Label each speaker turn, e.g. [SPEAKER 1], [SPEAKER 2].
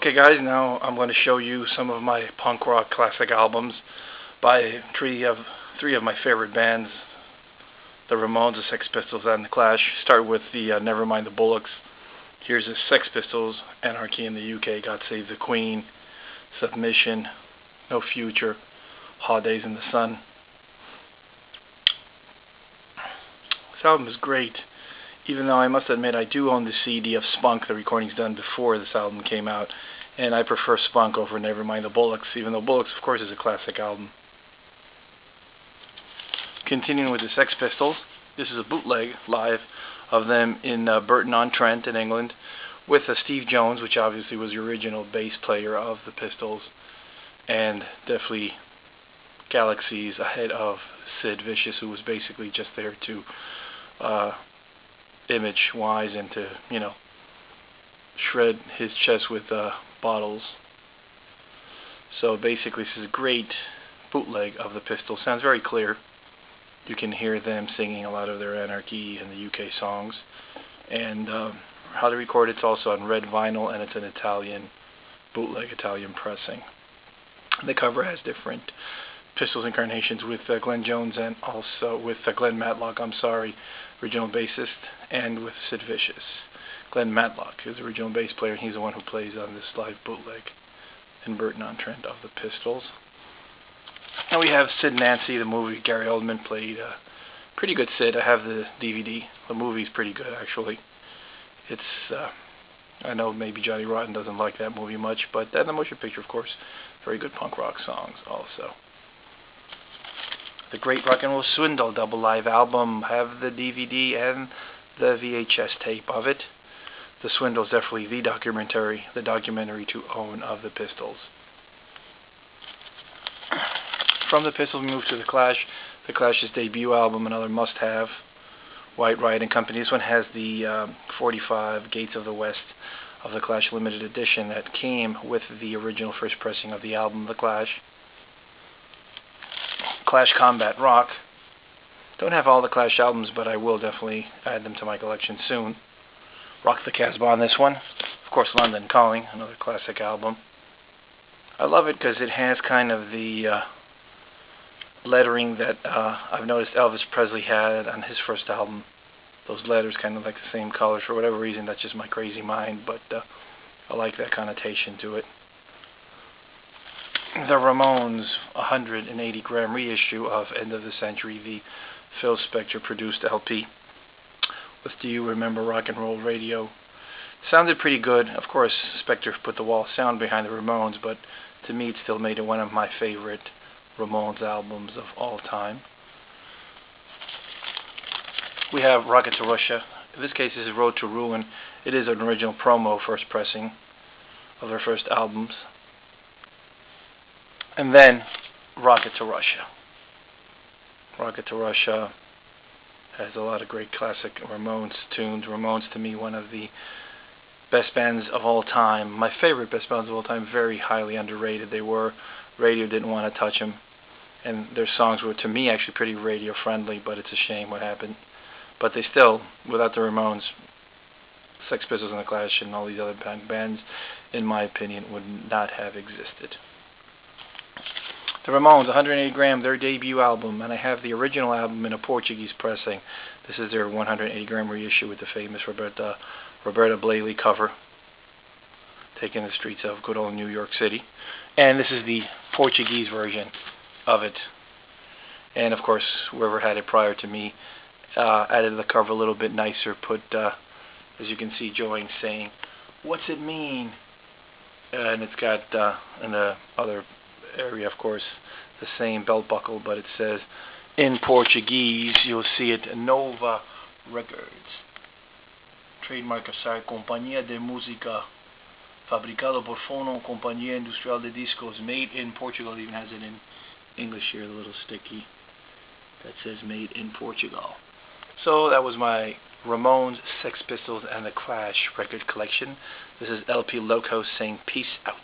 [SPEAKER 1] Okay guys, now I'm going to show you some of my punk rock classic albums by three of my favorite bands, the Ramones, the Sex Pistols, and the Clash. Start with the Nevermind the Bollocks. Here's the Sex Pistols, Anarchy in the UK, God Save the Queen, Submission, No Future, Holidays in the Sun. This album is great, even though I must admit I do own the CD of Spunk, the recordings done before this album came out, and I prefer Spunk over Nevermind the Bollocks, even though Bollocks of course is a classic album. Continuing with the Sex Pistols, this is a bootleg live of them in Burton-on-Trent in England with Steve Jones, which obviously was the original bass player of the Pistols, and definitely galaxies ahead of Sid Vicious, who was basically just there to image-wise and to, shred his chest with bottles. So basically this is a great bootleg of the Pistols. Sounds very clear. You can hear them singing a lot of their Anarchy and the UK songs. And how to record it's also on red vinyl, and it's an Italian bootleg, Italian pressing. The cover has different Pistols incarnations with Glenn Jones and also with Glenn Matlock, original bassist, and with Sid Vicious. Glenn Matlock is the original bass player, and he's the one who plays on this live bootleg in Burton-on-Trent of the Pistols. And we have Sid and Nancy, the movie. Gary Oldman played pretty good Sid. I have the DVD. The movie's pretty good, actually. It's, I know maybe Johnny Rotten doesn't like that movie much, but the motion picture, of course, very good punk rock songs also. The Great Rock and Roll Swindle double live album. I have the DVD and the VHS tape of it. The Swindle is definitely the documentary to own of the Pistols. From the Pistols, we move to the Clash. The Clash's debut album, another must-have, White Riot and Company. This one has the 45 Gates of the West of the Clash limited edition that came with the original first pressing of the album, The Clash. Clash Combat Rock. Don't have all the Clash albums, but I will definitely add them to my collection soon. Rock the Casbah on this one. Of course, London Calling, another classic album. I love it because it has kind of the lettering that I've noticed Elvis Presley had on his first album. Those letters kind of like the same colors. For whatever reason, that's just my crazy mind, but I like that connotation to it. The Ramones 180-gram reissue of End of the Century, the Phil Spector produced LP with Do You Remember Rock and Roll Radio. Sounded pretty good. Of course, Spector put the wall sound behind the Ramones, but to me it still made it one of my favorite Ramones albums of all time. We have Rocket to Russia. In this case, this is Road to Ruin. It is an original promo first pressing of their first albums. And then Rocket to Russia. Rocket to Russia has a lot of great classic Ramones tunes. Ramones, to me, one of the best bands of all time. My favorite best bands of all time. Very highly underrated they were. Radio didn't want to touch them. And their songs were, to me, actually pretty radio friendly, but it's a shame what happened. But they still, without the Ramones, Sex Pistols and the Clash and all these other bands, in my opinion, would not have existed. The Ramones, 180-gram, their debut album, and I have the original album in a Portuguese pressing. This is their 180-gram reissue with the famous Roberta Blaley cover, taking the streets of good old New York City. And this is the Portuguese version of it. And of course, whoever had it prior to me added the cover a little bit nicer, put, as you can see, Joanne saying, "What's it mean?" And it's got, in the other area, of course, the same belt buckle, but it says in Portuguese. You'll see it, Nova Records, trademark assar, Companhia de Música, fabricado por Fono, Companhia Industrial de Discos, made in Portugal. It even has it in English here, the little sticky that says made in Portugal. So that was my Ramones, Sex Pistols, and the Clash record collection. This is LPLocos saying peace out.